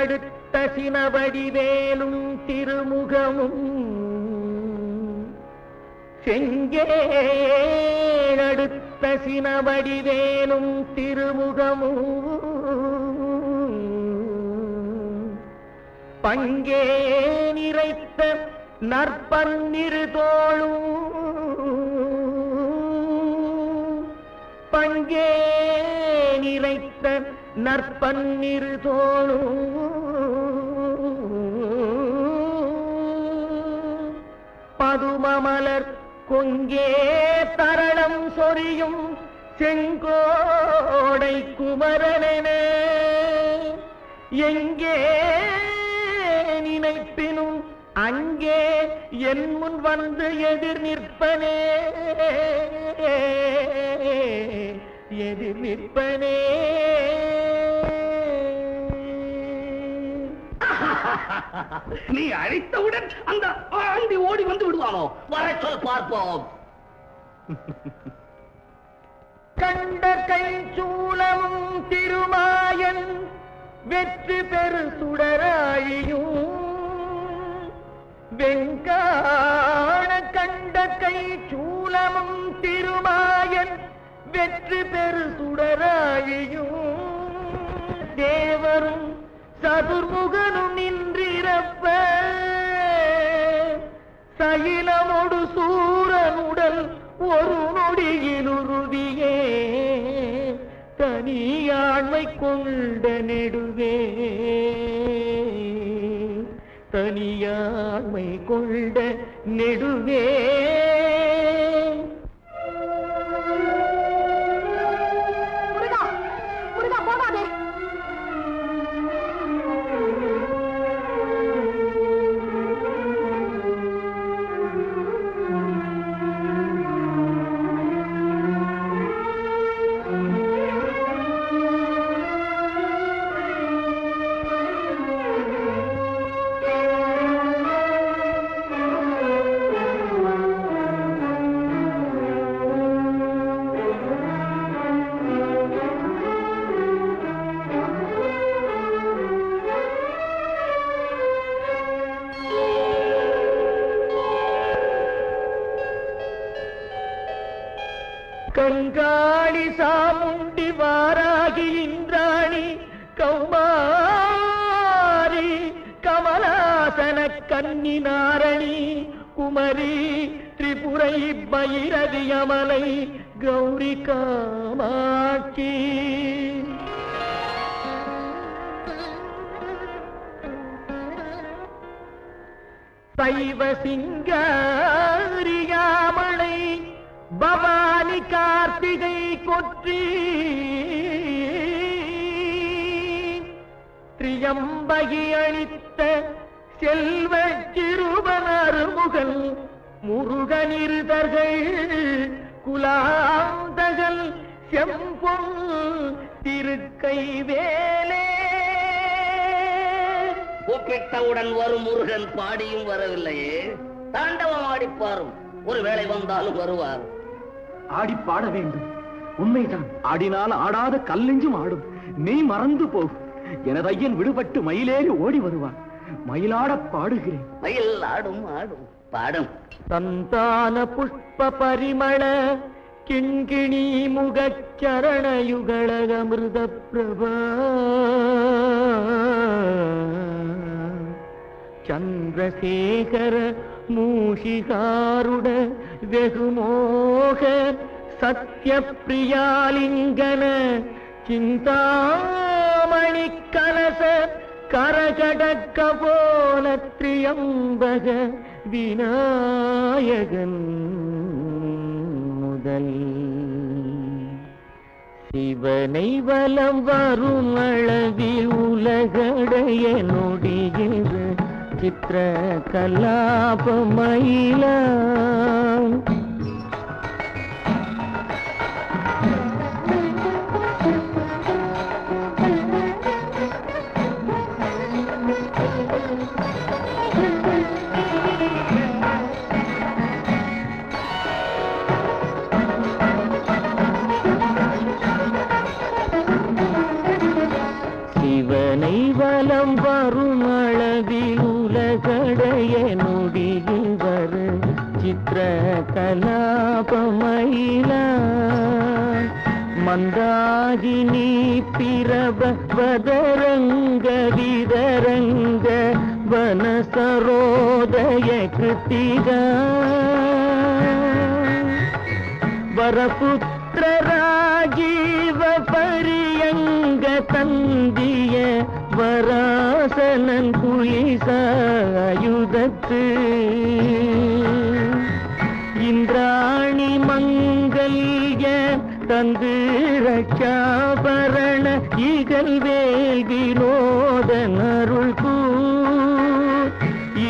அடுத்த சினவடிவேலும் திருமுகமும் செங்கேள் அடுத்த சினவடிவேலும் திருமுகமும் பங்கே நிறைத்த நற்பன்னிரு தோளும் பங்கே நிறைத்த நற்பன்னிரு தோளும் பதுமமலர் கொங்கே தரளம் சொரியும் செங்கோடை குமரனென எங்கே நினைப்பினும் அங்கே என் முன் வந்து எதிர் நிற்பனே எதிர் நிற்பனே. நீ அழைத்தவுடன் அந்த ஆண்டி ஓடி வந்து விடுவானோ? வர சொல் பார்ப்போம். கண்ட கை சூளமும் திருமாயன் வெற்றி பெரு சுடராழியும் வெங்கான கண்ட கை சூளமும் திருமாயன் வெற்றி பெரு சுடராழியும் தேவரும் சதுர்முகனும் நின்றிருப்ப சயிலமொடு சூரனுடல் ஒரு நொடியில் உறுதியே தனியாண்மை கொண்ட நெடுவே தனியாண்மை கொண்ட நெடுவே. கங்காளி சாமுண்டி வாராகி இந்திராணி கௌமாரி கமலாசன கன்னி நாரணி குமரி திரிபுரை பைரவி அமலை கௌரி காமாட்சி சைவ சிங்காரியாமலை பவானி கார்த்திகை கொற்றி திரியம்பகி அளித்த செல்வ சிறுவனருமுகல் முருகனிருதர்கள் குலாந்தகல் செம்பொன் திருக்கை வேலே. கூப்பிட்டவுடன் வரும் முருகன் பாடியும் வரவில்லையே, தாண்டவம் ஆடிப்பாரும். ஒருவேளை வந்தாலும் வருவார். ஆடி பாட வேண்டும், உண்மைதான். ஆடினால் ஆடாத கல்லெஞ்சும் ஆடும். நீ மறந்து போகும். எனது ஐயன் விடுபட்டு மயிலேறி ஓடி வருவான். மயிலாட பாடுகிறேன். மயில் ஆடும் ஆடும் பாடும். சந்தான புஷ்ப பரிமள கிண்கிணி முகச்சரணயுகள அமிர்த பிரபா சந்திரசேகர மூஷிகாருட வெகுமோக சத்ய பிரியாலிங்கன சிந்தாமணி கலச கரகடக்க போல திரியம்பக விநாயகன் முதல் சிவனை வலம் வரும் அளவில் உலகடைய நொடிகிற சித்திர கலாபமயில சிவனை வலம் வரும் அளவில் உலகடைய நொடியில் வரு சித்திர கலாபமயிலா மந்தாகினி பிரப வதரங்க விதரங்க வனசரோதய கிருத்திகா வரபுத்திர ராஜீவ பரியங்க தந்திய வராசனன் புலிசாயுதத்து இந்திராணி மங்கல்ய தந்து ரட்சாபரண இகழ்வேல் வினோதன் அருள்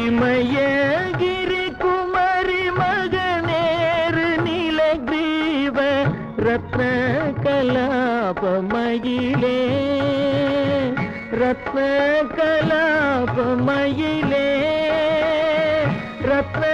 இமயகிரி குமரி மகனேறு நிலகிரீவ ரத்ன கலாபமயிலே ரத்ன கலாபமயிலே ரத்ன